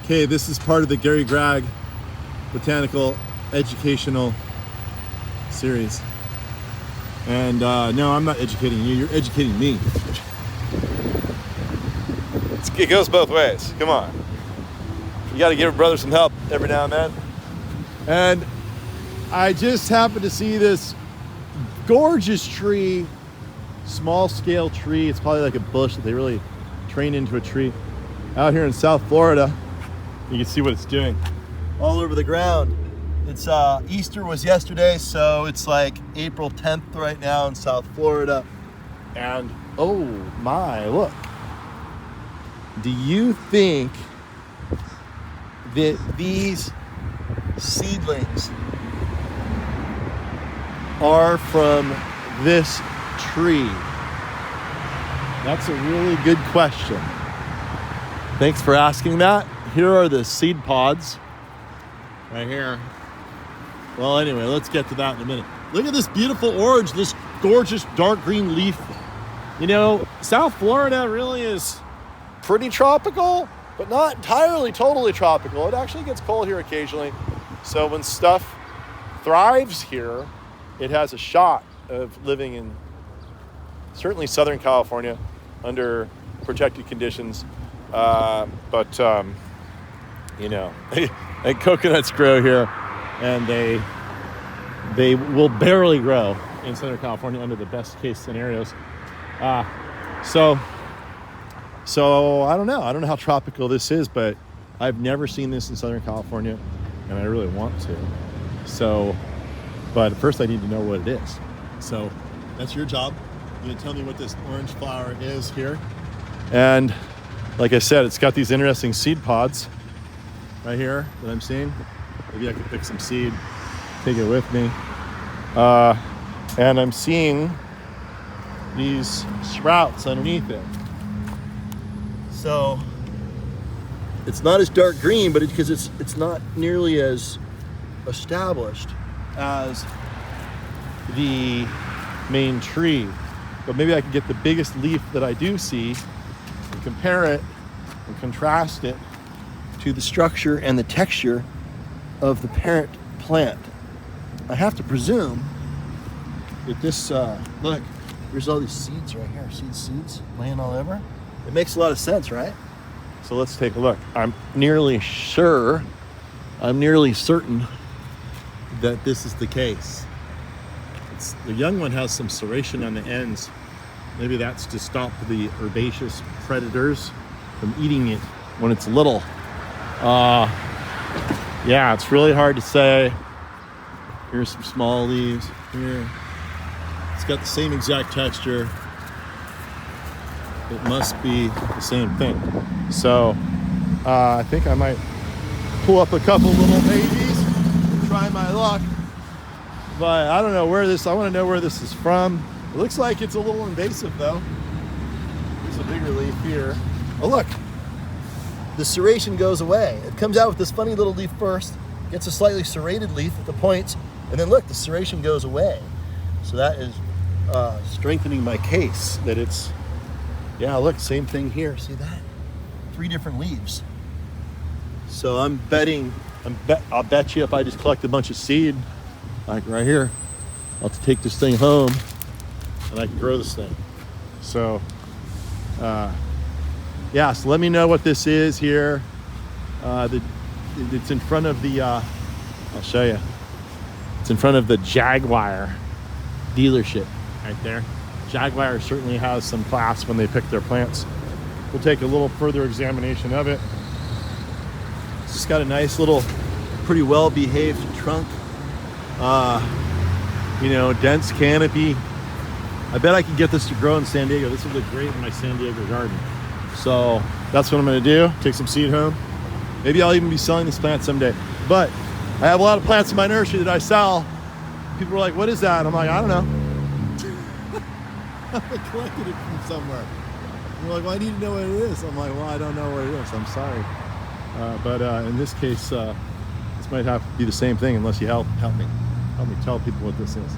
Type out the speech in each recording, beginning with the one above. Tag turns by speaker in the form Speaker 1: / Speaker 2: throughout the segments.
Speaker 1: Okay, this is part of the Gary Gragg Botanical Educational Series. And no, I'm not educating you, you're educating me. It goes both ways, come on. You gotta give a brother some help every now and then. And I just happened to see this gorgeous tree, small scale tree. It's probably like a bush that they really trained into a tree out here in South Florida. You can see what it's doing all over the ground. It's Easter was yesterday, so it's like April 10th right now in South Florida. And oh my, look. Do you think that these seedlings are from this tree? That's a really good question. Thanks for asking that. Here are the seed pods right here. Well, anyway, let's get to that in a minute. Look at this beautiful orange, this gorgeous dark green leaf. You know, South Florida really is pretty tropical, but not entirely totally tropical. It actually gets cold here occasionally. So when stuff thrives here, it has a shot of living in certainly Southern California under protected conditions. But you know, and coconuts grow here, and they will barely grow in Southern California under the best case scenarios. So I don't know how tropical this is, but I've never seen this in Southern California, and I really want to. So, but first I need to know what it is. So that's your job. You're gonna tell me what this orange flower is here. And like I said, it's got these interesting seed pods right here that I'm seeing. Maybe I could pick some seed, take it with me. And I'm seeing these sprouts underneath it. So it's not as dark green, but because it's not nearly as established as the main tree. But maybe I can get the biggest leaf that I do see and compare it and contrast it to the structure and the texture of the parent plant. I have to presume that this, look, there's all these seeds right here. See the seeds laying all over? It makes a lot of sense, right? So let's take a look. I'm nearly certain that this is the case. The young one has some serration on the ends. Maybe that's to stop the herbaceous predators from eating it when it's little. Yeah, it's really hard to say. Here's some small leaves here. It's got the same exact texture. It must be the same thing. So I think I might pull up a couple little babies and try my luck. But I don't know where I want to know where this is from. It looks like it's a little invasive though. There's a bigger leaf here. Oh look, the serration goes away. It comes out with this funny little leaf first, gets a slightly serrated leaf at the points, and then look, the serration goes away. So that is strengthening my case that it's, yeah, look, same thing here. See that? 3 different leaves. So I'll bet you if I just collect a bunch of seed, like right here, I'll have to take this thing home and I can grow this thing. So, yeah, so let me know what this is here. It's in front of the, I'll show you. It's in front of the Jaguar dealership right there. Jaguar certainly has some class when they pick their plants. We'll take a little further examination of it. It's just got a nice little, pretty well behaved trunk. You know, dense canopy. I bet I could get this to grow in San Diego. This would look great in my San Diego garden. So that's what I'm gonna do, take some seed home. Maybe I'll even be selling this plant someday. But I have a lot of plants in my nursery that I sell. People are like, what is that? I'm like, I don't know. I collected it from somewhere. They're like, well, I need to know what it is. I'm like, well, I don't know what it is. I'm sorry. But in this case, this might have to be the same thing unless you help me. Help me tell people what this is.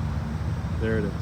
Speaker 1: There it is.